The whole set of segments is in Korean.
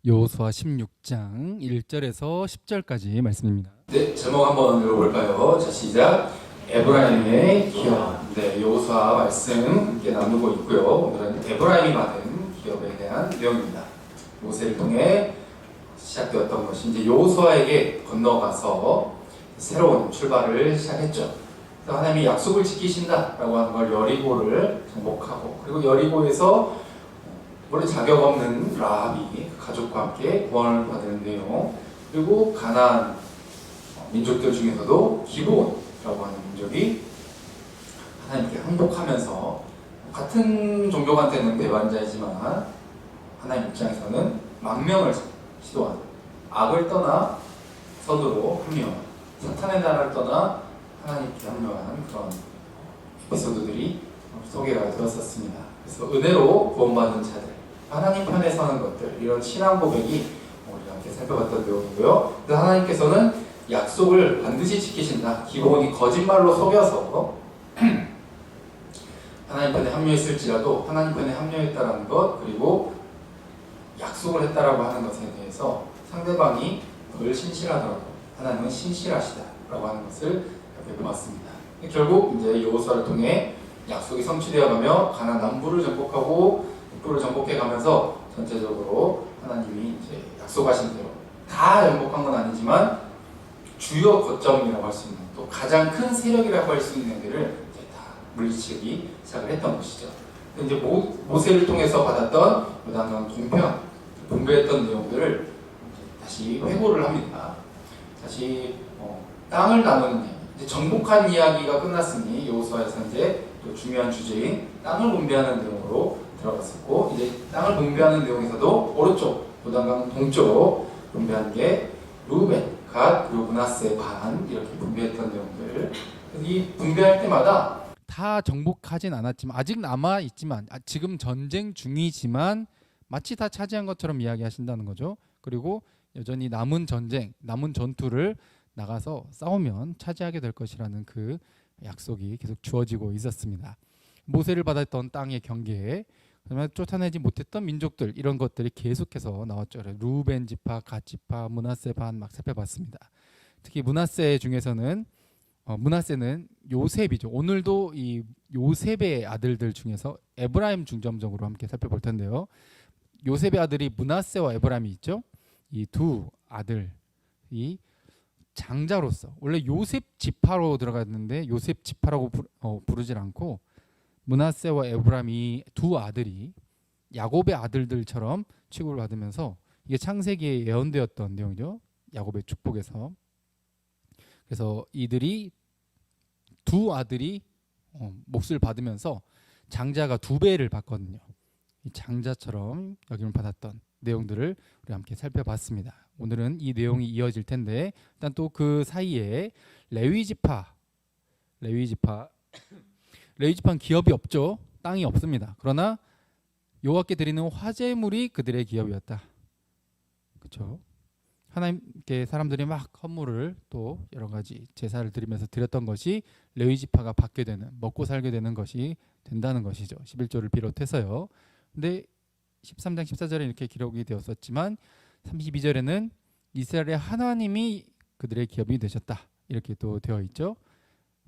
여호수아 16장 1절에서 10절까지 말씀입니다. 네, 제목 한번 읽어볼까요? 자, 시작. 에브라임의 기업. 네, 여호수아 말씀 함께 나누고 있고요. 오늘은 에브라임이 받은 기업에 대한 내용입니다. 모세를 통해 시작되었던 것이 이제 여호수아에게 건너가서 새로운 출발을 시작했죠. 그래서 하나님이 약속을 지키신다라고 하는 걸 여리고를 정복하고, 그리고 여리고에서 원래 자격 없는 라합이 가족과 함께 구원을 받은 내용, 그리고 가나안 민족들 중에서도 기브온이라고 하는 민족이 하나님께 항복하면서 같은 종족한테는 배반자이지만 하나님 입장에서는 망명을 시도한, 악을 떠나 선으로 합류한, 사탄의 나라를 떠나 하나님께 합류한 그런 에피소드들이 소개가 되었었습니다. 그래서 은혜로 구원받은 자들, 하나님 편에 서는 것들, 이런 신앙 고백이 우리가 함께 살펴봤던 내용이고요. 그래서 하나님께서는 약속을 반드시 지키신다. 기본이 거짓말로 속여서 하나님 편에 합류했을지라도 하나님 편에 합류했다라는 것, 그리고 약속을 했다라고 하는 것에 대해서 상대방이 덜 신실하더라도 하나님은 신실하시다라고 하는 것을 이렇게 보았습니다. 결국 이제 여호수아를 통해 약속이 성취되어가며 가나안 남부를 정복하고 북부를 정복해가면서 전체적으로 하나님이 이제 약속하신 대로 다 정복한 건 아니지만 주요 거점이라고 할 수 있는, 또 가장 큰 세력이라고 할 수 있는 데를 이제 다 물리치기 시작을 했던 것이죠. 이제 모세를 통해서 받았던 요단강 동편 분배했던 내용들을 다시 회고를 합니다. 다시 땅을 나누는 내용, 이제 정복한 이야기가 끝났으니 여호수아에서 이제 또 중요한 주제인 땅을 분배하는 내용으로 들어갔었고, 이제 땅을 분배하는 내용에서도 오른쪽 요단강 동쪽 분배한 게 루벤, 갓, 그리고 므낫세 반, 이렇게 분배했던 내용들. 이 분배할 때마다 다 정복하진 않았지만 아직 남아 있지만 지금 전쟁 중이지만 마치 다 차지한 것처럼 이야기하신다는 거죠. 그리고 여전히 남은 전쟁, 남은 전투를 나가서 싸우면 차지하게 될 것이라는 그 약속이 계속 주어지고 있었습니다. 모세를 받았던 땅의 경계에 그다음에 쫓아내지 못했던 민족들, 이런 것들이 계속해서 나왔죠. 루벤 지파, 갓 지파, 므낫세 반 막 살펴봤습니다. 특히 므낫세 중에서는 므낫세는 요셉이죠. 오늘도 이 요셉의 아들들 중에서 에브라임 중점적으로 함께 살펴볼 텐데요. 요셉의 아들이 므낫세와 에브라임이 있죠. 이 두 아들이 장자로서 원래 요셉 지파로 들어갔는데 요셉 지파라고 부르질 않고 므낫세와 에브라임이 두 아들이 야곱의 아들들처럼 취급을 받으면서, 이게 창세기에 예언되었던 내용이죠. 야곱의 축복에서. 그래서 이들이 두 아들이 몫을 받으면서 장자가 두 배를 받거든요. 이 장자처럼 여김을 받았던 내용들을 우리 함께 살펴봤습니다. 오늘은 이 내용이 이어질 텐데, 일단 또 그 사이에 레위 지파는 기업이 없죠. 땅이 없습니다. 그러나 여호와께 드리는 화제물이 그들의 기업이었다. 그렇죠? 하나님께 사람들이 막 헌물을 또 여러 가지 제사를 드리면서 드렸던 것이 레위 지파가 받게 되는, 먹고 살게 되는 것이 된다는 것이죠. 11조를 비롯해서요. 근데 13장 14절에 이렇게 기록이 되었었지만 32절에는 이스라엘의 하나님이 그들의 기업이 되셨다, 이렇게 또 되어 있죠.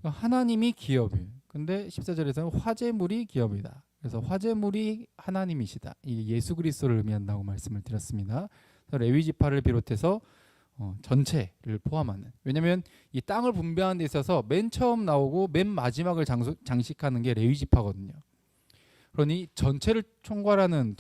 하나님이 기업이에요. 근데 14절에서는 화제물이 기업이다. 그래서 화제물이 하나님이시다. 이 예수 그리스도를 의미한다고 말씀을 드렸습니다. 레위 지파를 비롯해서 전체를 포함하는, 왜냐하면 이 땅을 분배하는 데 있어서 맨 처음 나오고 맨 마지막을 장식하는 게 레위 지파거든요. 그러니 전체를 통과하는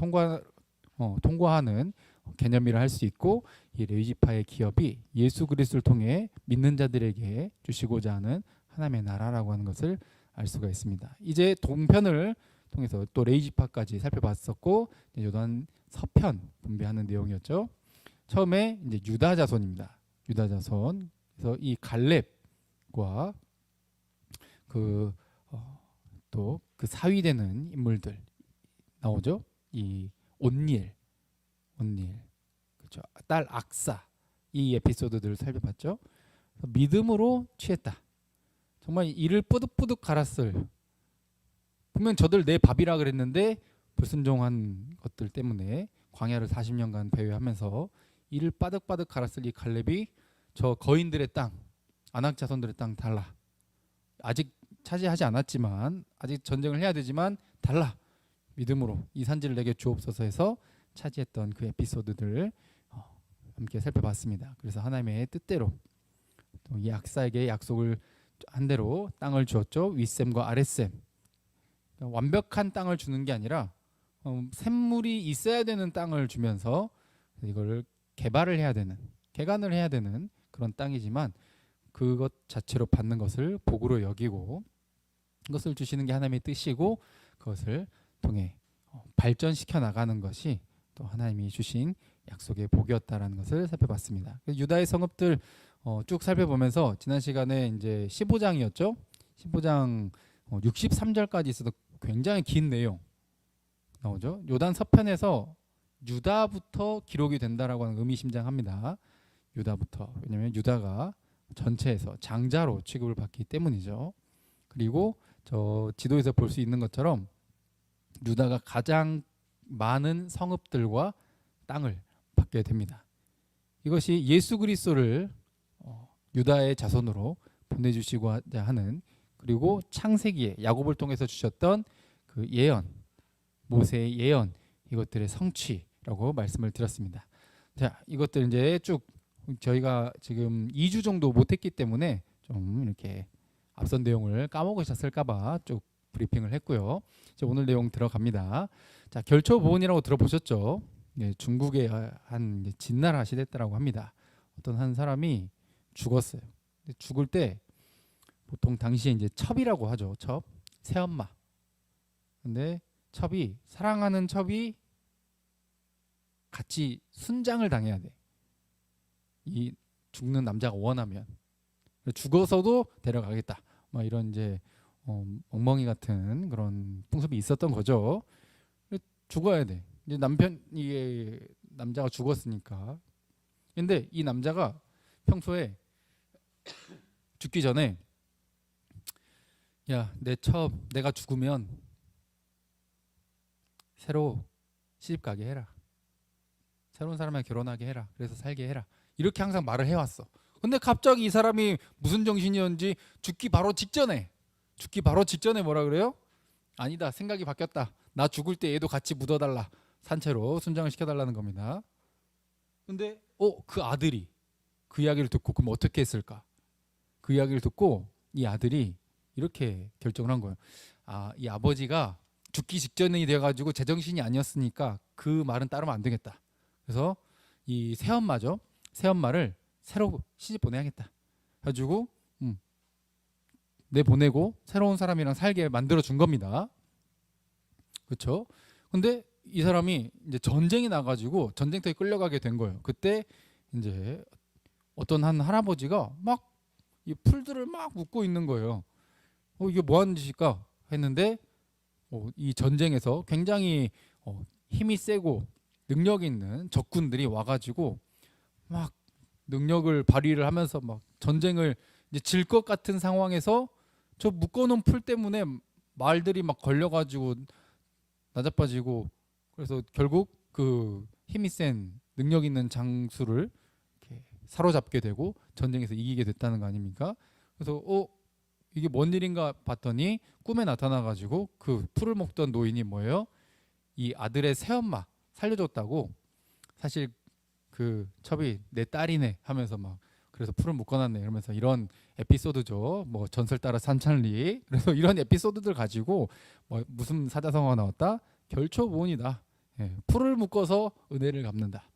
개념이라 할 수 있고, 이 레위 지파의 기업이 예수 그리스도를 통해 믿는 자들에게 주시고자 하는 하나님의 나라라고 하는 것을 알 수가 있습니다. 이제 동편을 통해서 또 레위 지파까지 살펴봤었고, 요단 서편 분배하는 내용이었죠. 처음에 이제 유다 자손입니다. 유다 자손. 그래서 이 갈렙과 그 또 그 사위되는 인물들 나오죠. 이 온니엘, 그렇죠. 딸 악사, 이 에피소드들을 살펴봤죠. 믿음으로 취했다. 정말 이를 뿌득뿌득 갈았을, 분명 저들 내 밥이라 그랬는데 불순종한 것들 때문에 광야를 40년간 배회하면서 이를 빠득빠득 갈았을 이 갈렙이 저 거인들의 땅, 아낙 자손들의 땅 달라. 아직 차지하지 않았지만 아직 전쟁을 해야 되지만 달라. 믿음으로 이 산지를 내게 주옵소서 해서 차지했던 그 에피소드들을 함께 살펴봤습니다. 그래서 하나님의 뜻대로 또 이 악사에게 약속을 한 대로 땅을 주었죠. 윗셈과 아랫셈. 그러니까 완벽한 땅을 주는 게 아니라 샘물이 있어야 되는 땅을 주면서 이걸 개발을 해야 되는, 개간을 해야 되는 그런 땅이지만 그것 자체로 받는 것을 복으로 여기고 그것을 주시는 게 하나님의 뜻이고 그것을 통해 발전시켜 나가는 것이 또 하나님이 주신 약속의 복이었다라는 것을 살펴봤습니다. 유다의 성읍들 쭉 살펴보면서 지난 시간에 이제 15장이었죠. 15장 63절까지 있어도 굉장히 긴 내용 나오죠. 요단 서편에서 유다부터 기록이 된다라고 하는 의미심장합니다. 유다부터. 왜냐하면 유다가 전체에서 장자로 취급을 받기 때문이죠. 그리고 저 지도에서 볼 수 있는 것처럼 유다가 가장 많은 성읍들과 땅을 받게 됩니다. 이것이 예수 그리스도를 유다의 자손으로 보내주시고자 하는 그리고 창세기에 야곱을 통해서 주셨던 그 예언, 모세의 예언 이것들의 성취라고 말씀을 드렸습니다. 자, 이것들 이제 쭉 저희가 지금 2주 정도 못했기 때문에 좀 이렇게 앞선 내용을 까먹으셨을까봐 쭉 브리핑을 했고요. 이제 오늘 내용 들어갑니다. 자, 결초보온이라고 들어보셨죠? 예, 중국의 한 진나라 시대때라고 합니다. 어떤 한 사람이 죽었어요. 죽을 때 보통 당시에 이제 첩이라고 하죠. 첩, 새엄마. 근데 첩이 사랑하는 첩이 같이 순장을 당해야 돼. 이 죽는 남자가 원하면 죽어서도 데려가겠다. 막 이런 이제 멍멍이 같은 그런 풍습이 있었던 거죠. 죽어야 돼. 이제 남자가 죽었으니까. 근데 이 남자가 평소에 죽기 전에 야, 내 첩 내가 죽으면 새로 시집 가게 해라. 새로운 사람이랑 결혼하게 해라. 그래서 살게 해라. 이렇게 항상 말을 해왔어. 근데 갑자기 이 사람이 무슨 정신이었는지 죽기 바로 직전에 뭐라 그래요? 아니다. 생각이 바뀌었다. 나 죽을 때 얘도 같이 묻어달라. 산채로 순장을 시켜달라는 겁니다. 근데 그 아들이 그 이야기를 듣고 그럼 어떻게 했을까? 그 이야기를 듣고 이 아들이 이렇게 결정을 한 거예요. 이 아버지가 죽기 직전이 돼가지고 제정신이 아니었으니까 그 말은 따르면 안 되겠다. 그래서 이 새엄마죠. 새엄마를 새로 시집 보내야겠다. 해가지고 내보내고 새로운 사람이랑 살게 만들어 준 겁니다. 그렇죠? 근데 이 사람이 이제 전쟁이 나가지고 전쟁터에 끌려가게 된 거예요. 그때 이제 어떤 한 할아버지가 막 이 풀들을 막 묶고 있는 거예요. 이게 뭐 하는 짓일까 했는데 이 전쟁에서 굉장히 힘이 세고 능력 있는 적군들이 와가지고 막 능력을 발휘를 하면서 막 전쟁을 이제 질 것 같은 상황에서 저 묶어놓은 풀 때문에 말들이 막 걸려가지고 나자빠지고 그래서 결국 그 힘이 센 능력 있는 장수를 이렇게 사로잡게 되고 전쟁에서 이기게 됐다는 거 아닙니까? 그래서 이게 뭔 일인가 봤더니 꿈에 나타나가지고 그 풀을 먹던 노인이 뭐예요? 이 아들의 새엄마 살려줬다고 사실 그 첩이 내 딸이네 하면서 막 그래서 풀을 묶어놨네 이러면서 이런 에피소드죠. 뭐 전설 따라 산천리. 그래서 이런 에피소드들 가지고 뭐 무슨 사자성어가 나왔다? 결초보온이다. 예, 풀을 묶어서 은혜를 갚는다.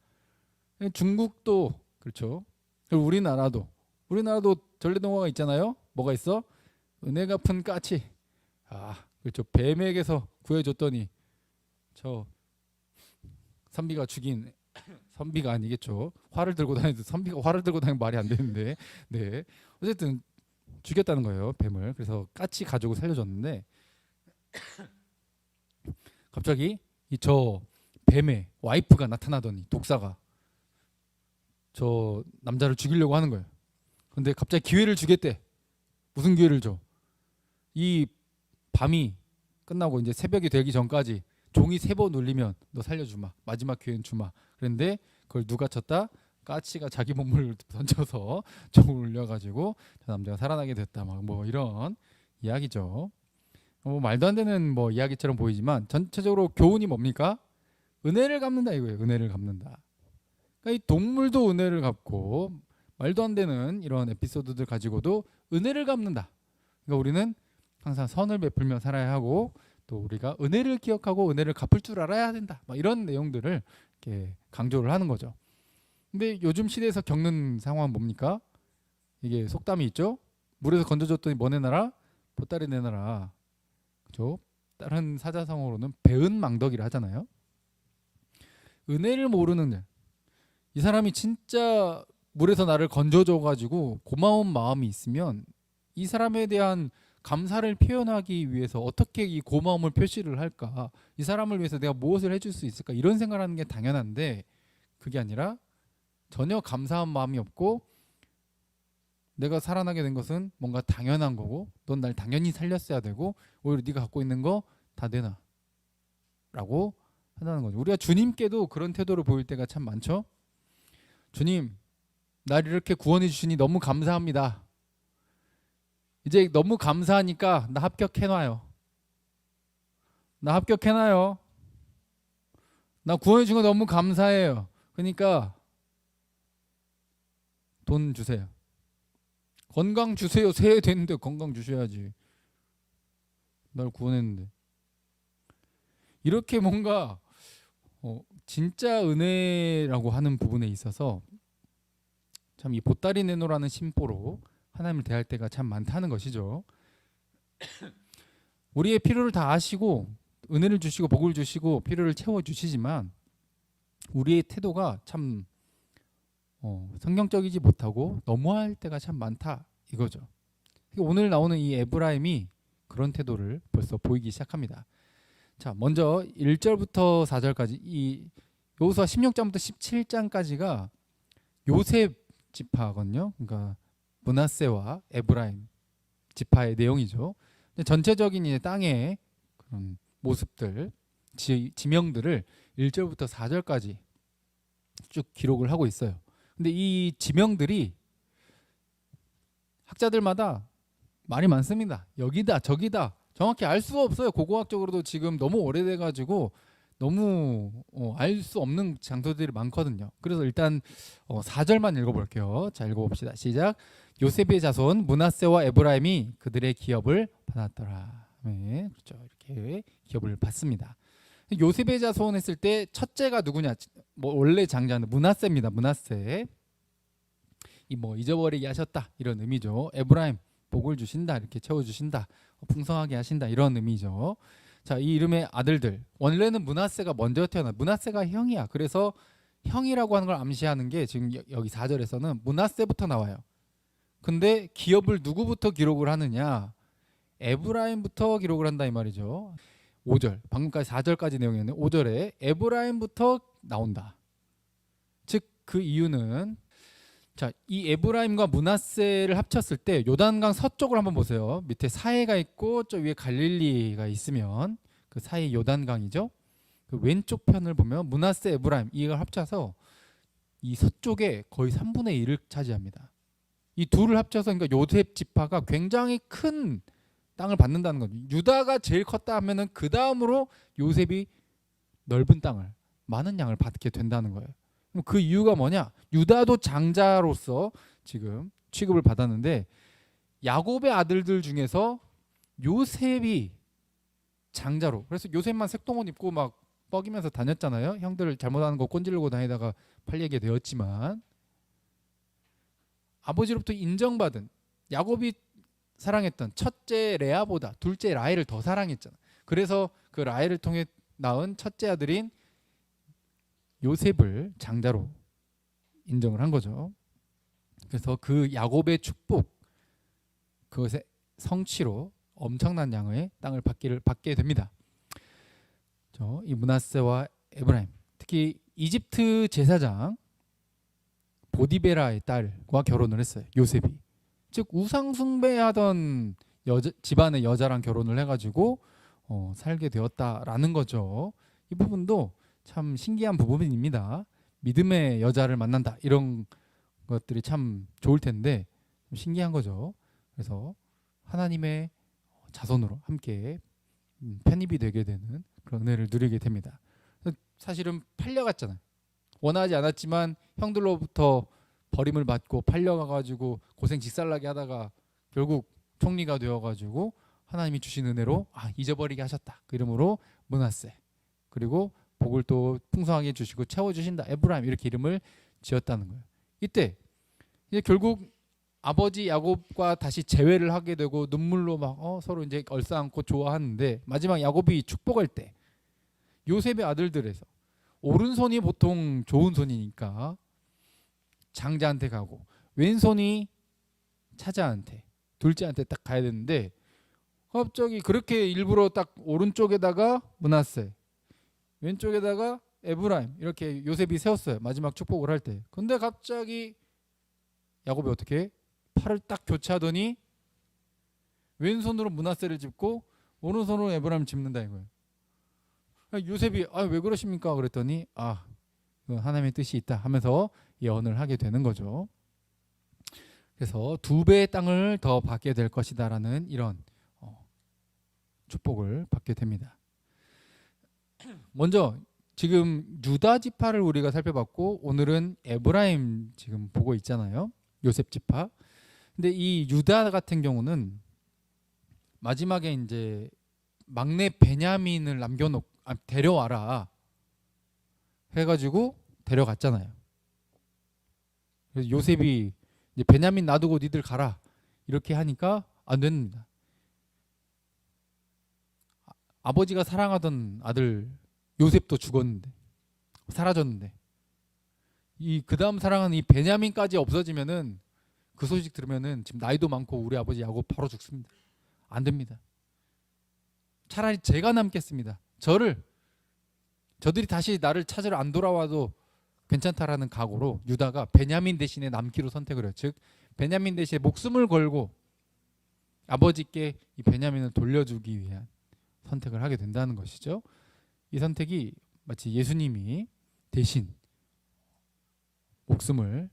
중국도 그렇죠. 그리고 우리나라도 전래동화가 있잖아요. 뭐가 있어? 은혜 갚은 까치. 그렇죠. 뱀에게서 구해줬더니 저 선비가 죽인 선비가 아니겠죠. 화를 들고 다니도 선비가 화를 들고 다니면 말이 안 되는데, 네. 어쨌든 죽였다는 거예요, 뱀을. 그래서 까치 가족을 살려줬는데 갑자기 저 뱀의 와이프가 나타나더니 독사가 저 남자를 죽이려고 하는 거예요. 근데 갑자기 기회를 주겠대. 무슨 기회를 줘? 이 밤이 끝나고 이제 새벽이 되기 전까지 종이 3번 울리면 너 살려주마. 마지막 기회는 주마. 그런데 그걸 누가 쳤다? 까치가 자기 몸을 던져서 종을 울려가지고 저 남자가 살아나게 됐다. 막 뭐 이런 이야기죠. 뭐 말도 안 되는 뭐 이야기처럼 보이지만 전체적으로 교훈이 뭡니까? 은혜를 갚는다 이거예요. 은혜를 갚는다. 그러니까 이 동물도 은혜를 갚고 말도 안 되는 이런 에피소드들 가지고도 은혜를 갚는다. 그러니까 우리는 항상 선을 베풀며 살아야 하고 또 우리가 은혜를 기억하고 은혜를 갚을 줄 알아야 된다. 막 이런 내용들을 이렇게 강조를 하는 거죠. 근데 요즘 시대에서 겪는 상황은 뭡니까? 이게 속담이 있죠. 물에서 건져줬더니 뭐 내놔라? 보따리 내놔라. 그죠? 다른 사자성어로는 배은망덕이라 하잖아요. 은혜를 모르는 이 사람이 진짜 물에서 나를 건져줘가지고 고마운 마음이 있으면 이 사람에 대한 감사를 표현하기 위해서 어떻게 이 고마움을 표시를 할까? 이 사람을 위해서 내가 무엇을 해줄 수 있을까? 이런 생각을 하는 게 당연한데 그게 아니라 전혀 감사한 마음이 없고 내가 살아나게 된 것은 뭔가 당연한 거고 넌 날 당연히 살렸어야 되고 오히려 네가 갖고 있는 거 다 내놔 라고 한다는 거죠. 우리가 주님께도 그런 태도를 보일 때가 참 많죠. 주님, 날 이렇게 구원해 주시니 너무 감사합니다. 이제 너무 감사하니까 나 합격해놔요. 나 합격해놔요. 나 구원해 준 거 너무 감사해요. 그러니까 돈 주세요. 건강 주세요. 새해 됐는데 건강 주셔야지. 날 구원했는데. 이렇게 뭔가 진짜 은혜라고 하는 부분에 있어서 참 이 보따리 내놓으라는 심보로 하나님을 대할 때가 참 많다는 것이죠. 우리의 필요를 다 아시고 은혜를 주시고 복을 주시고 필요를 채워주시지만 우리의 태도가 참 성경적이지 못하고 너무할 때가 참 많다 이거죠. 오늘 나오는 이 에브라임이 그런 태도를 벌써 보이기 시작합니다. 자, 먼저 1절부터 4절까지 이 여호수아 16장부터 17장까지가 요셉 지파거든요. 그러니까 므낫세와 에브라임 지파의 내용이죠. 전체적인 이제 땅의 그런 모습들, 지명들을 1절부터 4절까지 쭉 기록을 하고 있어요. 근데 이 지명들이 학자들마다 말이 많습니다. 여기다 저기다 정확히 알 수가 없어요. 고고학적으로도 지금 너무 오래돼가지고 너무 알 수 없는 장소들이 많거든요. 그래서 일단 4절만 읽어볼게요. 자, 읽어봅시다. 시작. 요셉의 자손 므낫세와 에브라임이 그들의 기업을 받았더라. 네, 그렇죠. 이렇게 기업을 받습니다. 요셉의 자손 했을 때 첫째가 누구냐? 뭐 원래 장자는 므낫세입니다. 므낫세. 이 뭐 잊어버리게 하셨다 이런 의미죠. 에브라임 복을 주신다 이렇게 채워주신다 풍성하게 하신다 이런 의미죠. 자, 이 이름의 아들들 원래는 므낫세가 먼저 태어나 므낫세가 형이야. 그래서 형이라고 하는 걸 암시하는 게 지금 여기 4절에서는 므낫세부터 나와요. 근데 기업을 누구부터 기록을 하느냐? 에브라임부터 기록을 한다 이 말이죠. 5절 방금까지 4절까지 내용이었는데 5절에 에브라임부터 나온다. 즉 그 이유는 자, 이 에브라임과 므낫세를 합쳤을 때 요단강 서쪽을 한번 보세요. 밑에 사해가 있고 저 위에 갈릴리가 있으면 그 사이 요단강이죠. 그 왼쪽 편을 보면 므낫세, 에브라임 이걸 합쳐서 이 서쪽에 거의 3분의 1을 차지합니다. 이 둘을 합쳐서 그러니까 요셉 지파가 굉장히 큰 땅을 받는다는 거죠. 유다가 제일 컸다 하면은 그 다음으로 요셉이 넓은 땅을 많은 양을 받게 된다는 거예요. 그럼 그 이유가 뭐냐? 유다도 장자로서 지금 취급을 받았는데 야곱의 아들들 중에서 요셉이 장자로. 그래서 요셉만 색동옷 입고 막 뻐기면서 다녔잖아요. 형들을 잘못하는 거 꼰지르고 다니다가 팔리게 되었지만 아버지로부터 인정받은 야곱이 사랑했던 첫째 레아보다 둘째 라헬을 더 사랑했잖아. 그래서 그 라헬을 통해 낳은 첫째 아들인 요셉을 장자로 인정을 한 거죠. 그래서 그 야곱의 축복 그것의 성취로 엄청난 양의 땅을 받게 됩니다. 이 므낫세와 에브라임 특히 이집트 제사장 보디베라의 딸과 결혼을 했어요. 요셉이 즉 우상 숭배하던 집안의 여자랑 결혼을 해가지고 살게 되었다라는 거죠. 이 부분도 참 신기한 부분입니다. 믿음의 여자를 만난다 이런 것들이 참 좋을 텐데 좀 신기한 거죠. 그래서 하나님의 자손으로 함께 편입이 되게 되는 그런 은혜를 누리게 됩니다. 사실은 팔려갔잖아요. 원하지 않았지만 형들로부터 버림을 받고 팔려가가지고 고생 직살나게 하다가 결국 총리가 되어가지고 하나님이 주신 은혜로 잊어버리게 하셨다. 그 이름으로 므낫세. 그리고 복을 또 풍성하게 주시고 채워주신다. 에브라임 이렇게 이름을 지었다는 거예요. 이때 이제 결국 아버지 야곱과 다시 재회를 하게 되고 눈물로 막 서로 이제 얼싸안고 좋아하는데 마지막 야곱이 축복할 때 요셉의 아들들에서 오른손이 보통 좋은 손이니까 장자한테 가고 왼손이 차자한테 둘째한테 딱 가야 되는데 갑자기 그렇게 일부러 딱 오른쪽에다가 므낫세 왼쪽에다가 에브라임 이렇게 요셉이 세웠어요. 마지막 축복을 할 때. 근데 갑자기 야곱이 어떻게 팔을 딱 교체하더니 왼손으로 므낫세를 짚고 오른손으로 에브라임을 짚는다 이거예요. 요셉이 왜 그러십니까? 그랬더니 하나님의 뜻이 있다 하면서 예언을 하게 되는 거죠. 그래서 2배의 땅을 더 받게 될 것이다라는 이런 축복을 받게 됩니다. 먼저 지금 유다 지파를 우리가 살펴봤고 오늘은 에브라임 지금 보고 있잖아요. 요셉 지파. 근데 이 유다 같은 경우는 마지막에 이제 막내 베냐민을 데려와라 해가지고 데려갔잖아요. 그래서 요셉이 이제 베냐민 놔두고 니들 가라 이렇게 하니까 안 됩니다. 아버지가 사랑하던 아들 요셉도 죽었는데 사라졌는데 이 그다음 사랑하는 이 베냐민까지 없어지면은 그 소식 들으면은 지금 나이도 많고 우리 아버지 야곱 바로 죽습니다. 안 됩니다. 차라리 제가 남겠습니다. 저들이 다시 나를 찾으러 안 돌아와도 괜찮다라는 각오로 유다가 베냐민 대신에 남기로 선택을 해요. 즉 베냐민 대신에 목숨을 걸고 아버지께 이 베냐민을 돌려주기 위한 선택을 하게 된다는 것이죠. 이 선택이 마치 예수님이 대신 목숨을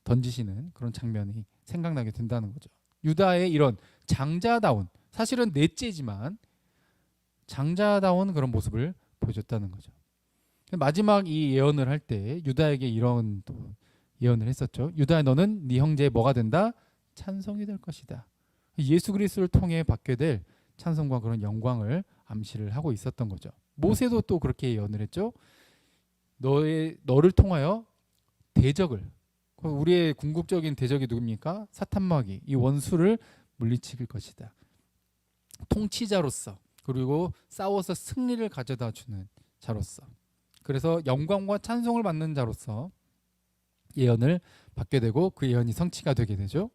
던지시는 그런 장면이 생각나게 된다는 거죠. 유다의 이런 장자다운, 사실은 넷째지만 장자다운 그런 모습을 보여줬다는 거죠. 마지막 이 예언을 할 때 유다에게 이런 또 예언을 했었죠. 유다야 너는 네 형제의 뭐가 된다? 찬송이 될 것이다. 예수 그리스도를 통해 받게 될 찬송과 그런 영광을 암시를 하고 있었던 거죠. 모세도 또 그렇게 예언을 했죠. 너를 통하여 대적을, 우리의 궁극적인 대적이 누굽니까? 사탄마귀, 이 원수를 물리칠 것이다. 통치자로서, 그리고 싸워서 승리를 가져다 주는 자로서, 그래서 영광과 찬송을 받는 자로서 예언을 받게 되고 그 예언이 성취가 되게 되죠.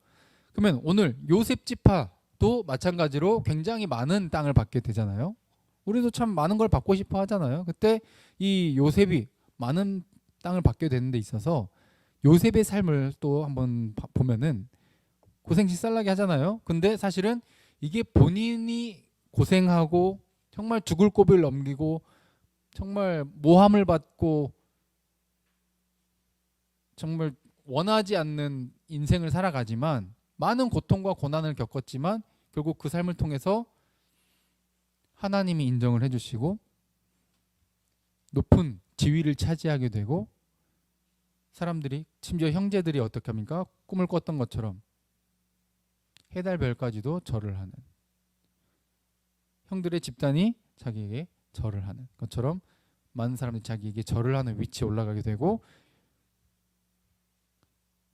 그러면 오늘 요셉 지파도 마찬가지로 굉장히 많은 땅을 받게 되잖아요. 우리도 참 많은 걸 받고 싶어 하잖아요. 그때 이 요셉이 많은 땅을 받게 되는 데 있어서 요셉의 삶을 또 한번 보면은 고생식살나게 하잖아요. 근데 사실은 이게 본인이 고생하고 정말 죽을 고비를 넘기고 정말 모함을 받고 정말 원하지 않는 인생을 살아가지만 많은 고통과 고난을 겪었지만 결국 그 삶을 통해서 하나님이 인정을 해주시고 높은 지위를 차지하게 되고 사람들이 심지어 형제들이 어떻게 합니까? 꿈을 꿨던 것처럼 해달별까지도 절을 하는, 형들의 집단이 자기에게 절을 하는 것처럼 많은 사람들이 자기에게 절을 하는 위치에 올라가게 되고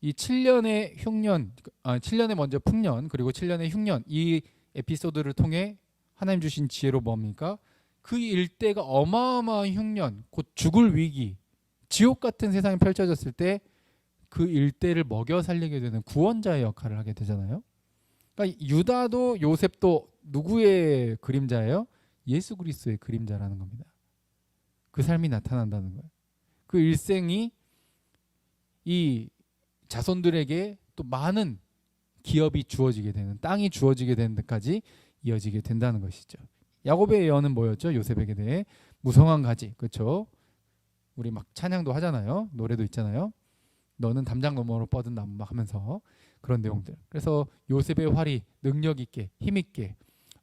이 7년의 흉년, 7년의 먼저 풍년 그리고 7년의 흉년, 이 에피소드를 통해 하나님 주신 지혜로 뭡니까? 그 일대가 어마어마한 흉년, 곧 죽을 위기, 지옥 같은 세상이 펼쳐졌을 때 그 일대를 먹여 살리게 되는 구원자의 역할을 하게 되잖아요. 그러니까 유다도 요셉도 누구의 그림자예요? 예수 그리스도의 그림자라는 겁니다. 그 삶이 나타난다는 거예요. 그 일생이 이 자손들에게 또 많은 기업이 주어지게 되는, 땅이 주어지게 되는 데까지 이어지게 된다는 것이죠. 야곱의 예언은 뭐였죠? 요셉에게 대해 무성한 가지, 그렇죠? 우리 막 찬양도 하잖아요. 노래도 있잖아요. 너는 담장 너머로 뻗은 나무 막 하면서 그런 내용들. 그래서 요셉의 활이 능력 있게 힘 있게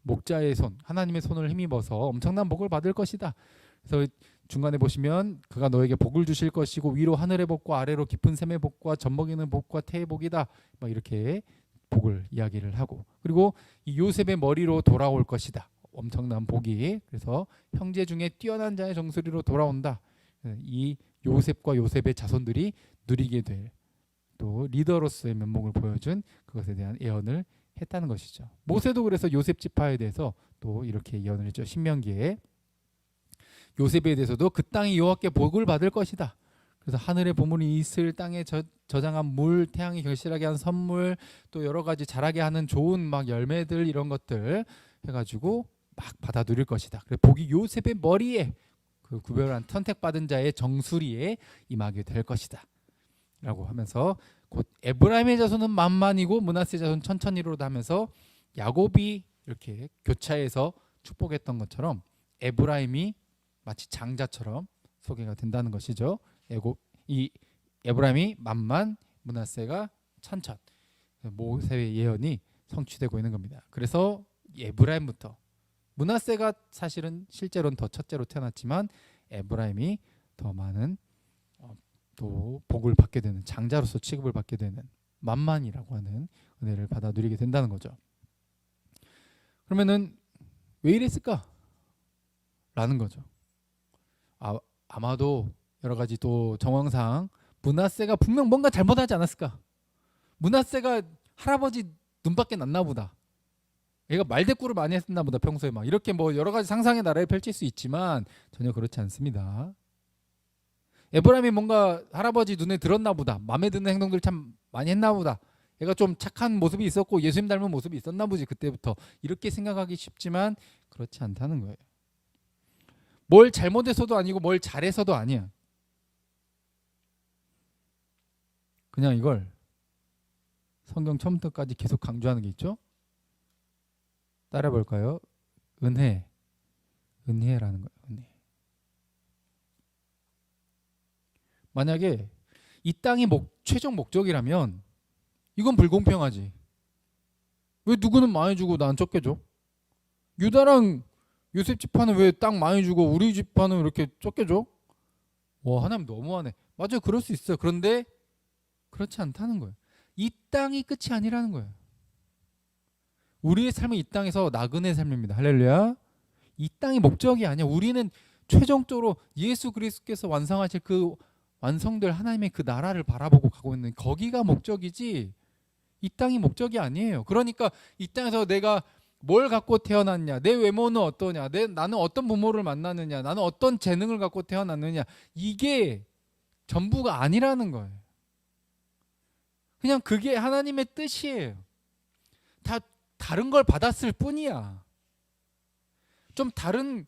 목자의 손, 하나님의 손을 힘입어서 엄청난 복을 받을 것이다. 그래서 중간에 보시면 그가 너에게 복을 주실 것이고 위로 하늘의 복과 아래로 깊은 샘의 복과 젖먹이는 복과 태의 복이다. 막 이렇게 복을 이야기를 하고, 그리고 이 요셉의 머리로 돌아올 것이다. 엄청난 복이. 그래서 형제 중에 뛰어난 자의 정수리로 돌아온다. 이 요셉과 요셉의 자손들이 누리게 될 또 리더로서의 면목을 보여준 그것에 대한 예언을 했다는 것이죠. 모세도 그래서 요셉 지파에 대해서 또 이렇게 예언을 했죠. 신명기에 요셉에 대해서도 그 땅이 여호와께 복을 받을 것이다. 그래서 하늘의 보물이 있을 땅에 저장한 물, 태양이 결실하게 한 선물, 또 여러 가지 자라게 하는 좋은 막 열매들 이런 것들 해가지고 막 받아 누릴 것이다. 그래서 복이 요셉의 머리에 그 구별한 선택받은 자의 정수리에 임하게 될 것이다. 라고 하면서 곧 에브라임의 자손은 만만이고 므낫세 자손 천천히로다 하면서 야곱이 이렇게 교차해서 축복했던 것처럼 에브라임이 마치 장자처럼 소개가 된다는 것이죠. 이 에브라임이 만만, 므낫세가 천천. 모세의 예언이 성취되고 있는 겁니다. 그래서 에브라임부터 므낫세가 사실은 실제로는 더 첫째로 태어났지만 에브라임이 더 많은 또 복을 받게 되는 장자로서 취급을 받게 되는 만만이라고 하는 은혜를 받아 누리게 된다는 거죠. 그러면은 왜 이랬을까? 라는 거죠. 아마도 여러 가지 또 정황상 므낫세가 분명 뭔가 잘못하지 않았을까? 므낫세가 할아버지 눈밖에 났나 보다. 얘가 말대꾸를 많이 했나 보다 평소에 막 이렇게 뭐 여러 가지 상상의 나라에 펼칠 수 있지만 전혀 그렇지 않습니다. 에브라임이 뭔가 할아버지 눈에 들었나 보다. 마음에 드는 행동들 참 많이 했나 보다. 얘가 좀 착한 모습이 있었고 예수님 닮은 모습이 있었나 보지 그때부터. 이렇게 생각하기 쉽지만 그렇지 않다는 거예요. 뭘 잘못해서도 아니고 뭘 잘해서도 아니야. 그냥 이걸 성경 처음부터까지 계속 강조하는 게 있죠. 따라 볼까요? 은혜라는 거예요. 은혜. 만약에 이 땅이 최종 목적이라면 이건 불공평하지. 왜 누구는 많이 주고 난 적게 줘? 유다랑 요셉 지파는 왜 땅 많이 주고 우리 지파는 이렇게 적게 줘? 와, 하나님 너무하네. 맞아요, 그럴 수 있어요. 그런데 그렇지 않다는 거예요. 이 땅이 끝이 아니라는 거예요. 우리의 삶은 이 땅에서 나그네 삶입니다. 할렐루야. 이 땅이 목적이 아니야. 우리는 최종적으로 예수 그리스도께서 완성하실 그 완성될 하나님의 그 나라를 바라보고 가고 있는 거기가 목적이지 이 땅이 목적이 아니에요. 그러니까 이 땅에서 내가 뭘 갖고 태어났냐, 내 외모는 어떠냐, 나는 어떤 부모를 만났느냐, 나는 어떤 재능을 갖고 태어났느냐, 이게 전부가 아니라는 거예요. 그냥 그게 하나님의 뜻이에요. 다 다른 걸 받았을 뿐이야. 좀 다른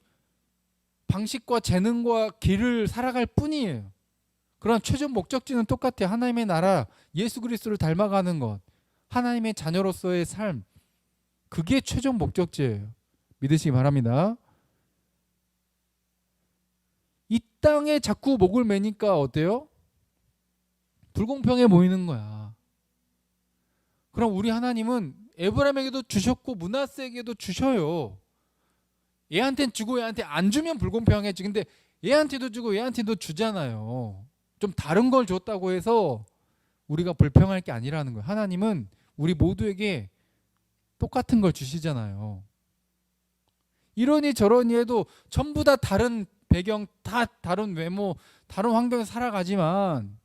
방식과 재능과 길을 살아갈 뿐이에요. 그러나 최종 목적지는 똑같아요. 하나님의 나라, 예수 그리스도를 닮아가는 것, 하나님의 자녀로서의 삶, 그게 최종 목적지예요. 믿으시기 바랍니다. 이 땅에 자꾸 목을 매니까 어때요? 불공평해 보이는 거야. 그럼 우리 하나님은 에브라임에게도 주셨고 므낫세에게도 주셔요. 얘한테는 주고 얘한테 안 주면 불공평해지. 근데 얘한테도 주고 얘한테도 주잖아요. 좀 다른 걸 줬다고 해서 우리가 불평할 게 아니라는 거예요. 하나님은 우리 모두에게 똑같은 걸 주시잖아요. 이러니 저러니 해도 전부 다 다른 배경, 다 다른 외모, 다른 환경에서 살아가지만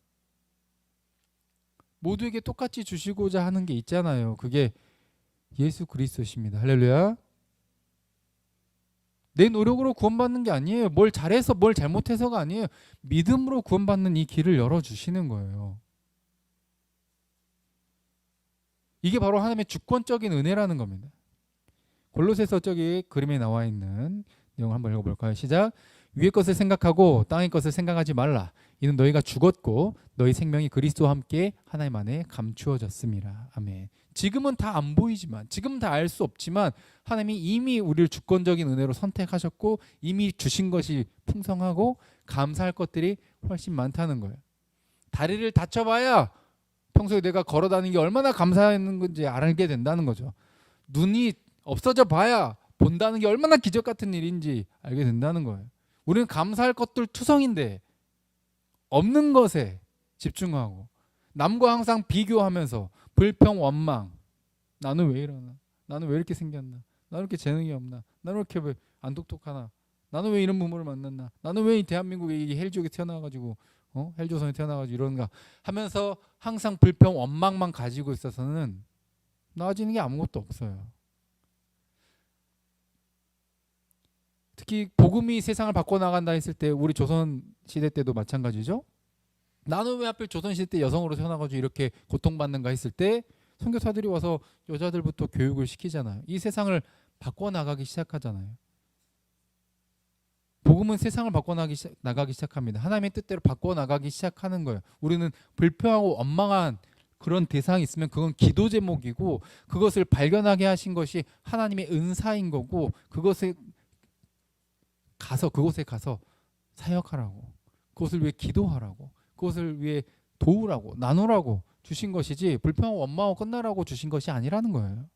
모두에게 똑같이 주시고자 하는 게 있잖아요. 그게 예수 그리스도십니다. 할렐루야. 내 노력으로 구원받는 게 아니에요. 뭘 잘해서 뭘 잘못해서가 아니에요. 믿음으로 구원받는 이 길을 열어주시는 거예요. 이게 바로 하나님의 주권적인 은혜라는 겁니다. 골로새서 저기 그림에 나와 있는 내용 한번 읽어볼까요? 시작. 위의 것을 생각하고 땅의 것을 생각하지 말라. 이는 너희가 죽었고 너희 생명이 그리스도와 함께 하나님 안에 감추어졌음이라. 아멘. 지금은 다 안 보이지만, 지금은 다 알 수 없지만 하나님이 이미 우리를 주권적인 은혜로 선택하셨고 이미 주신 것이 풍성하고 감사할 것들이 훨씬 많다는 거예요. 다리를 다쳐봐야 평소에 내가 걸어다니는 게 얼마나 감사한 건지 알게 된다는 거죠. 눈이 없어져 봐야 본다는 게 얼마나 기적 같은 일인지 알게 된다는 거예요. 우리는 감사할 것들 투성인데 없는 것에 집중하고 남과 항상 비교하면서 불평, 원망. 나는 왜 이러나? 나는 왜 이렇게 생겼나? 나는 왜 이렇게 재능이 없나? 나는 왜 이렇게 안 똑똑하나? 나는 왜 이런 부모를 만났나? 나는 왜 이 대한민국에 이 헬족에 태어나가지고 헬조선에 태어나가지고 이런가 하면서 항상 불평, 원망만 가지고 있어서는 나아지는 게 아무것도 없어요. 특히 복음이 세상을 바꿔나간다 했을 때 우리 조선 시대 때도 마찬가지죠. 나는 왜 하필 조선 시대 때 여성으로 태어나가지고 이렇게 고통받는가 했을 때 선교사들이 와서 여자들부터 교육을 시키잖아요. 이 세상을 바꿔나가기 시작하잖아요. 복음은 세상을 바꿔나가기 시작합니다. 하나님의 뜻대로 바꿔나가기 시작하는 거예요. 우리는 불평하고 원망한 그런 대상이 있으면 그건 기도 제목이고 그것을 발견하게 하신 것이 하나님의 은사인 거고 그곳에 가서 사역하라고, 그것을 위해 기도하라고, 그것을 위해 도우라고, 나누라고 주신 것이지 불평하고 원망하고 끝나라고 주신 것이 아니라는 거예요.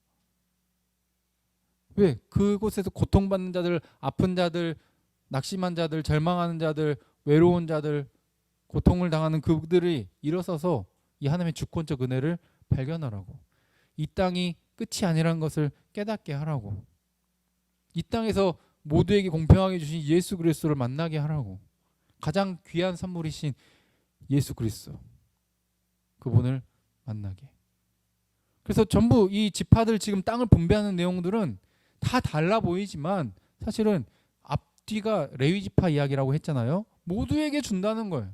왜? 그곳에서 고통받는 자들, 아픈 자들, 낙심한 자들, 절망하는 자들, 외로운 자들, 고통을 당하는 그들이 일어서서 이 하나님의 주권적 은혜를 발견하라고, 이 땅이 끝이 아니라는 것을 깨닫게 하라고, 이 땅에서 모두에게 공평하게 주신 예수 그리스도를 만나게 하라고, 가장 귀한 선물이신 예수 그리스도 그분을 만나게. 그래서 전부 이 지파들 지금 땅을 분배하는 내용들은 다 달라 보이지만 사실은 앞뒤가 레위 지파 이야기라고 했잖아요. 모두에게 준다는 거예요.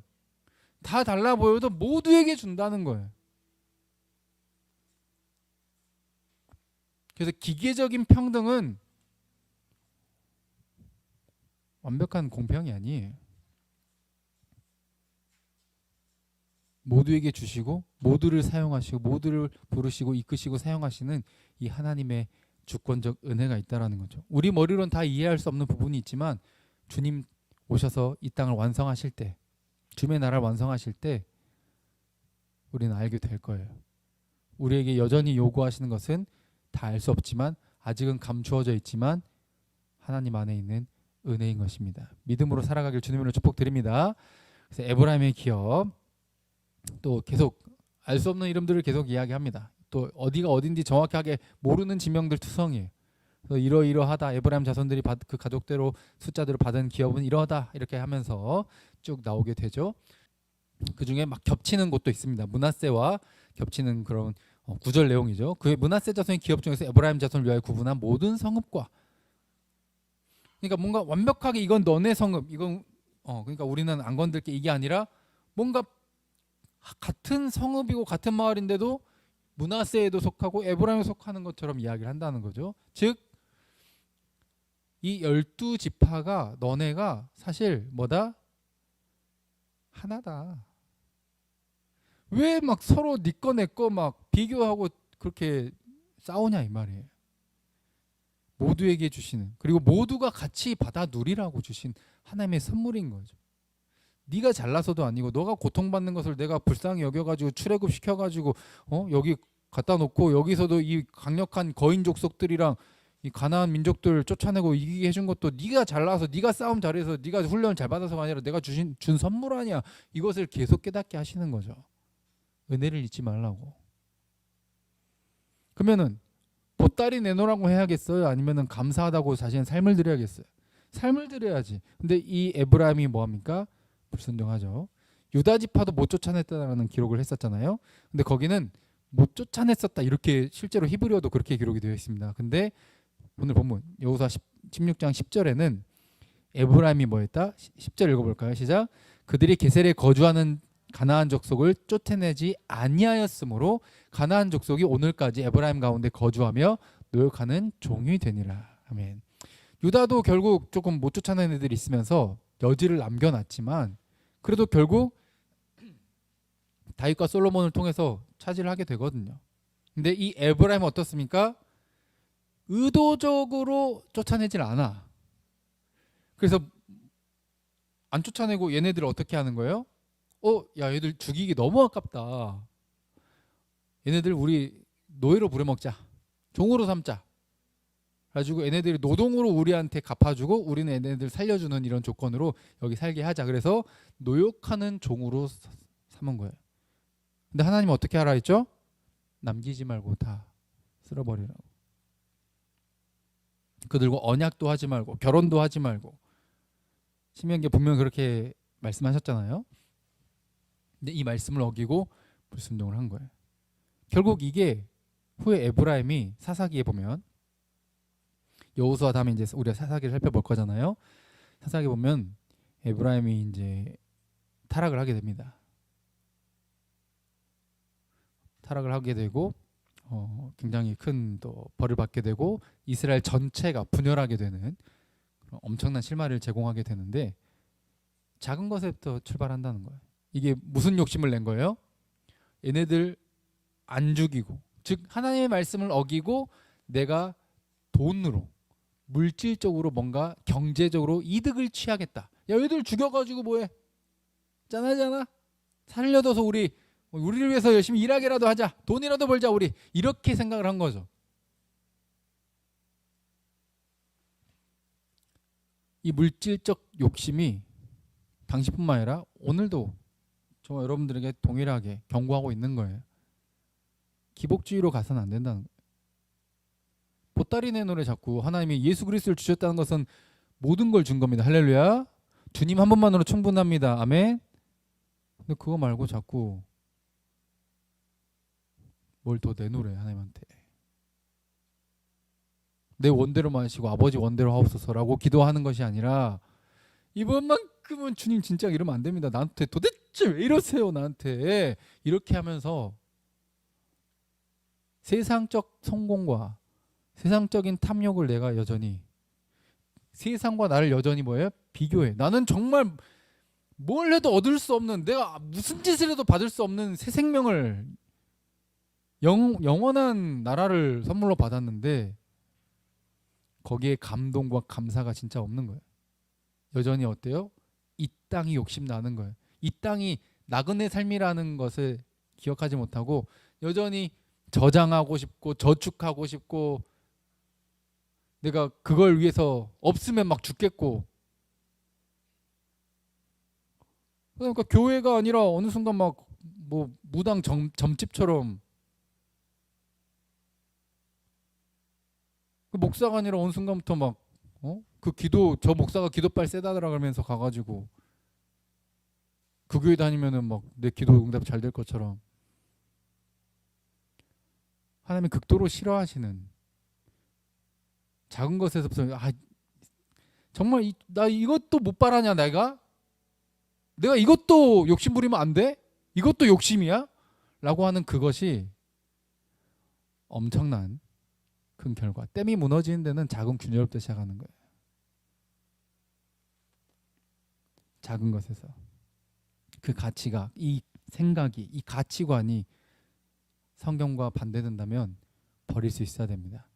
다 달라 보여도 모두에게 준다는 거예요. 그래서 기계적인 평등은 완벽한 공평이 아니에요. 모두에게 주시고 모두를 사용하시고 모두를 부르시고 이끄시고 사용하시는 이 하나님의 주권적 은혜가 있다라는 거죠. 우리 머리로는 다 이해할 수 없는 부분이 있지만 주님 오셔서 이 땅을 완성하실 때, 주님의 나라를 완성하실 때 우리는 알게 될 거예요. 우리에게 여전히 요구하시는 것은 다 알 수 없지만 아직은 감추어져 있지만 하나님 안에 있는 은혜인 것입니다. 믿음으로 살아가길 주님으로 축복드립니다. 그래서 에브라임의 기업, 또 계속 알 수 없는 이름들을 계속 이야기합니다. 또 어디가 어딘지 정확하게 모르는 지명들 투성이에요. 그래서 이러이러하다, 에브라임 자손들이 그 가족대로 숫자대로 받은 기업은 이러하다, 이렇게 하면서 쭉 나오게 되죠. 그 중에 막 겹치는 곳도 있습니다. 므낫세와 겹치는 그런 구절 내용이죠. 그 므낫세 자손의 기업 중에서 에브라임 자손을 위하여 구분한 모든 성읍과, 그러니까 뭔가 완벽하게 이건 너네 성읍, 이건 그러니까 우리는 안 건들게, 이게 아니라 뭔가 같은 성읍이고 같은 마을인데도 므낫세에도 속하고 에브라임에 속하는 것처럼 이야기를 한다는 거죠. 즉 이 12지파가 너네가 사실 뭐다? 하나다. 왜 막 서로 네 거 내 거 막 비교하고 그렇게 싸우냐 이 말이에요. 모두에게 주시는, 그리고 모두가 같이 받아 누리라고 주신 하나님의 선물인 거죠. 네가 잘나서도 아니고 너가 고통받는 것을 내가 불쌍히 여겨가지고 출애굽 시켜가지고 여기 갖다 놓고 여기서도 이 강력한 거인 족속들이랑 이 가나안 민족들 쫓아내고 이기게 해준 것도 네가 잘나서 네가 싸움 잘해서 네가 훈련을 잘 받아서가 아니라 내가 준 선물 아니야. 이것을 계속 깨닫게 하시는 거죠. 은혜를 잊지 말라고. 그러면은 보따리 내놓으라고 해야겠어요? 아니면은 감사하다고 자신의 삶을 드려야겠어요? 삶을 드려야지. 근데 이 에브라임이 뭐합니까? 불순종하죠. 유다 지파도 못 쫓아냈다라는 기록을 했었잖아요. 근데 거기는 못 쫓아냈었다 이렇게 실제로 히브리어도 그렇게 기록이 되어 있습니다. 근데 오늘 본문 여호수아 16장 10절에는 에브라임이 뭐했다? 10절 읽어볼까요? 시작. 그들이 게셀에 거주하는 가나안 족속을 쫓아내지 아니하였으므로 가나안 족속이 오늘까지 에브라임 가운데 거주하며 노역하는 종이 되니라. 아멘. 유다도 결국 조금 못 쫓아내는 애들이 있으면서 여지를 남겨놨지만 그래도 결국 다윗과 솔로몬을 통해서 차지를 하게 되거든요. 근데 이 에브라임은 어떻습니까? 의도적으로 쫓아내질 않아. 그래서 안 쫓아내고 얘네들을 어떻게 하는 거예요? 야, 얘들 죽이기 너무 아깝다. 얘네들 우리 노예로 부려먹자. 종으로 삼자. 그래가지고 얘네들이 노동으로 우리한테 갚아주고 우리는 얘네들 살려주는 이런 조건으로 여기 살게 하자. 그래서 노역하는 종으로 삼은 거예요. 근데 하나님은 어떻게 하라 했죠? 남기지 말고 다 쓸어버리라고. 그들과 언약도 하지 말고 결혼도 하지 말고. 신명기에 분명히 그렇게 말씀하셨잖아요. 근데 이 말씀을 어기고 불순종을 한 거예요. 결국 이게 후에 에브라임이 사사기에 보면 여호수아 다음에 이제 우리가 사사기를 살펴볼 거잖아요. 사사기 보면 에브라임이 이제 타락을 하게 됩니다. 타락을 하게 되고 굉장히 큰 또 벌을 받게 되고 이스라엘 전체가 분열하게 되는 그런 엄청난 실마리를 제공하게 되는데 작은 것에부터 출발한다는 거예요. 이게 무슨 욕심을 낸 거예요? 얘네들 안 죽이고, 즉 하나님의 말씀을 어기고 내가 돈으로 물질적으로 뭔가 경제적으로 이득을 취하겠다. 야, 얘들 죽여가지고 뭐해? 짠하잖아. 살려둬서 우리를 위해서 열심히 일하게라도 하자. 돈이라도 벌자 우리. 이렇게 생각을 한 거죠. 이 물질적 욕심이 당시뿐만 아니라 오늘도 정말 여러분들에게 동일하게 경고하고 있는 거예요. 기복주의로 가서는 안 된다는 거예요. 보따리 내노래 자꾸 하나님이 예수 그리스도를 주셨다는 것은 모든 걸 준 겁니다. 할렐루야. 주님 한 분만으로 충분합니다. 아멘. 근데 그거 말고 자꾸 뭘 더 내놓으래 하나님한테. 내 원대로만 하시고 아버지 원대로 하옵소서라고 기도하는 것이 아니라 이번만큼은 주님 진짜 이러면 안 됩니다. 나한테 도대체 왜 이러세요 나한테. 이렇게 하면서 세상적 성공과 세상적인 탐욕을 내가 여전히 세상과 나를 여전히 뭐예요? 비교해. 나는 정말 뭘 해도 얻을 수 없는 내가 무슨 짓을 해도 받을 수 없는 새 생명을 영원한 나라를 선물로 받았는데 거기에 감동과 감사가 진짜 없는 거예요. 여전히 어때요? 이 땅이 욕심나는 거예요. 이 땅이 나그네 삶이라는 것을 기억하지 못하고 여전히 저장하고 싶고 저축하고 싶고 내가 그걸 위해서 없으면 막 죽겠고 그러니까 교회가 아니라 어느 순간 막 뭐 무당 점집처럼 그 목사가 아니라 어느 순간부터 막 그 기도 저 목사가 기도빨 세다더라 그러면서 가가지고 그 교회 다니면은 막 내 기도 응답 잘 될 것처럼 하나님이 극도로 싫어하시는 작은 것에서부터 정말 나 이것도 못 바라냐 내가 이것도 욕심 부리면 안 돼? 이것도 욕심이야? 라고 하는 그것이 엄청난 큰 결과. 댐이 무너지는 데는 작은 균열부터 시작하는 거예요. 작은 것에서 그 가치가 이 생각이 이 가치관이 성경과 반대된다면 버릴 수 있어야 됩니다.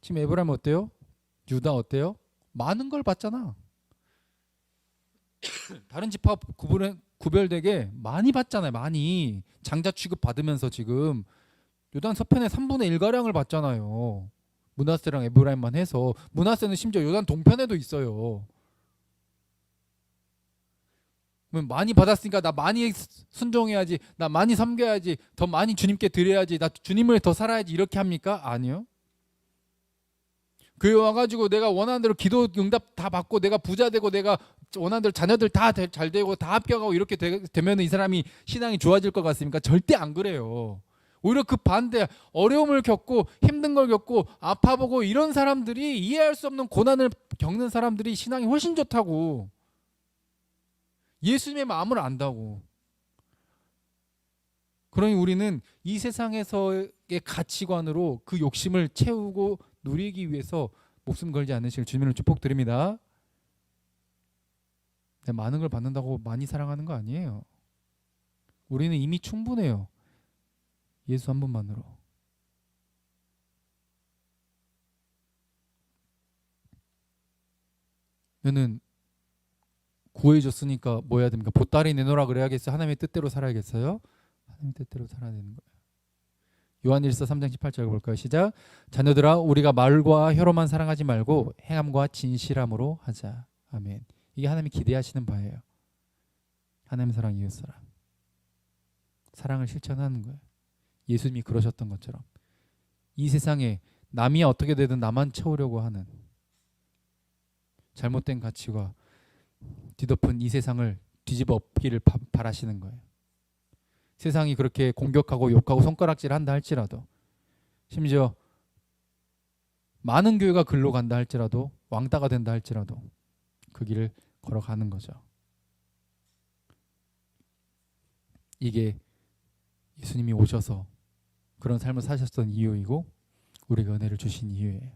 지금 에브라임 어때요? 유다 어때요? 많은 걸 받잖아. 다른 지파 구별되게 많이 받잖아요. 많이 장자 취급 받으면서 지금 요단 서편의 3분의 1가량을 받잖아요. 므낫세랑 에브라임만 해서. 므낫세는 심지어 요단 동편에도 있어요. 그러면 많이 받았으니까 나 많이 순종해야지, 나 많이 섬겨야지, 더 많이 주님께 드려야지, 나 주님을 더 살아야지 이렇게 합니까? 아니요. 교회 와가지고 내가 원하는 대로 기도 응답 다 받고 내가 부자 되고 내가 원하는 대로 자녀들 다 잘 되고 다 합격하고 이렇게 되면 이 사람이 신앙이 좋아질 것 같습니까? 절대 안 그래요. 오히려 그 반대 어려움을 겪고 힘든 걸 겪고 아파보고 이런 사람들이 이해할 수 없는 고난을 겪는 사람들이 신앙이 훨씬 좋다고. 예수님의 마음을 안다고. 그러니 우리는 이 세상에서의 가치관으로 그 욕심을 채우고 누리기 위해서 목숨 걸지 않으실 주님을 축복드립니다. 많은 걸 받는다고 많이 사랑하는 거 아니에요. 우리는 이미 충분해요. 예수 한 분만으로. 너는 구해줬으니까 뭐 해야 됩니까? 보따리 내놓으라 그래야겠어요? 하나님의 뜻대로 살아야겠어요? 하나님의 뜻대로 살아야 되는 거예요. 요한일서 3장 18절 볼까요? 시작. 자녀들아 우리가 말과 혀로만 사랑하지 말고 행함과 진실함으로 하자. 아멘. 이게 하나님이 기대하시는 바예요. 하나님 사랑, 이웃 사랑. 사랑을 실천하는 거예요. 예수님이 그러셨던 것처럼. 이 세상에 남이 어떻게 되든 나만 채우려고 하는 잘못된 가치와 뒤덮은 이 세상을 뒤집어 엎기를 바라시는 거예요. 세상이 그렇게 공격하고 욕하고 손가락질한다 할지라도, 심지어 많은 교회가 글로 간다 할지라도, 왕따가 된다 할지라도 그 길을 걸어가는 거죠. 이게 예수님이 오셔서 그런 삶을 사셨던 이유이고 우리가 은혜를 주신 이유예요.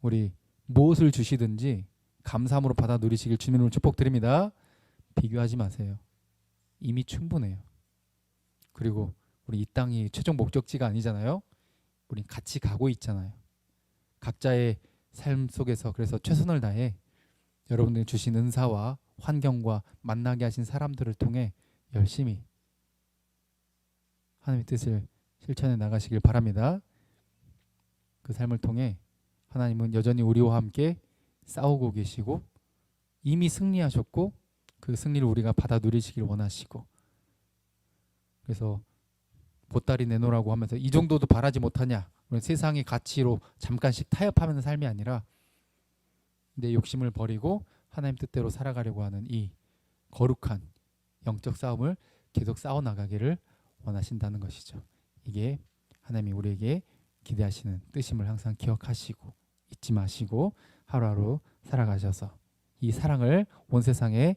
우리 무엇을 주시든지 감사함으로 받아 누리시길 주님으로 축복드립니다. 비교하지 마세요. 이미 충분해요. 그리고 우리 이 땅이 최종 목적지가 아니잖아요. 우린 같이 가고 있잖아요. 각자의 삶 속에서 그래서 최선을 다해 여러분들이 주신 은사와 환경과 만나게 하신 사람들을 통해 열심히 하나님의 뜻을 실천해 나가시길 바랍니다. 그 삶을 통해 하나님은 여전히 우리와 함께 싸우고 계시고 이미 승리하셨고 그 승리를 우리가 받아 누리시길 원하시고, 그래서 보따리 내놓으라고 하면서 이 정도도 바라지 못하냐, 세상의 가치로 잠깐씩 타협하는 삶이 아니라 내 욕심을 버리고 하나님 뜻대로 살아가려고 하는 이 거룩한 영적 싸움을 계속 싸워나가기를 원하신다는 것이죠. 이게 하나님이 우리에게 기대하시는 뜻임을 항상 기억하시고 잊지 마시고 하루하루 살아가셔서 이 사랑을 온 세상에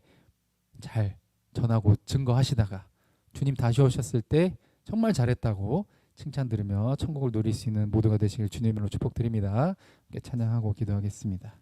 잘 전하고 증거하시다가 주님 다시 오셨을 때 정말 잘했다고 칭찬 들으며 천국을 누릴 수 있는 모두가 되시길 주님으로 축복드립니다. 찬양하고 기도하겠습니다.